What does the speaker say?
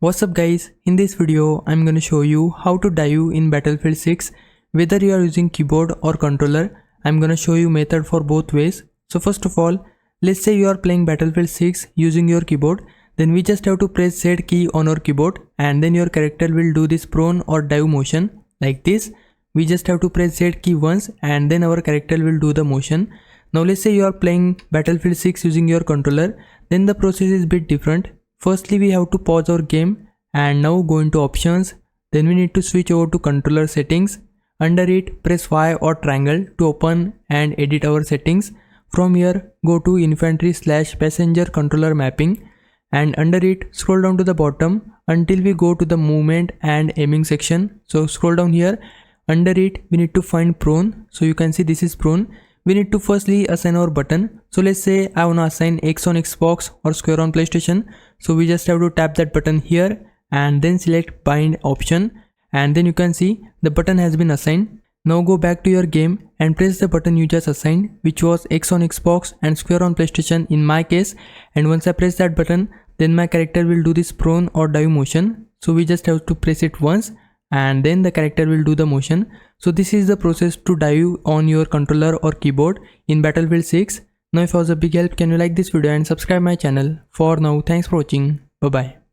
What's up guys, in this video I'm gonna show you how to dive in Battlefield 6. Whether you are using keyboard or controller, I'm gonna show you method for both ways. So first of all, let's say you are playing Battlefield 6 using your keyboard, then we just have to press Z key on our keyboard and then your character will do this prone or dive motion like this. We just have to press Z key once and then our character will do the motion. Now let's say you are playing Battlefield 6 using your controller, then the process is a bit different. Firstly, we have to pause our game and now go into options. Then we need to switch over to controller settings. Under it, press Y or triangle to open and edit our settings. From here, go to infantry/passenger controller mapping and under it, scroll down to the bottom until we go to the movement and aiming section. So scroll down here. Under it, we need to find prone. So you can see this is prone. We need to firstly assign our button. So let's say I want to assign X on Xbox or square on PlayStation. So we just have to tap that button here and then select bind option and then you can see the button has been assigned. Now go back to your game and press the button you just assigned, which was X on Xbox and square on PlayStation in my case, and once I press that button then my character will do this prone or dive motion. So we just have to press it once and then the character will do the motion. So this is the process to dive on your controller or keyboard in Battlefield 6. Now if it was a big help, can you like this video and subscribe my channel. For now, thanks for watching. Bye bye.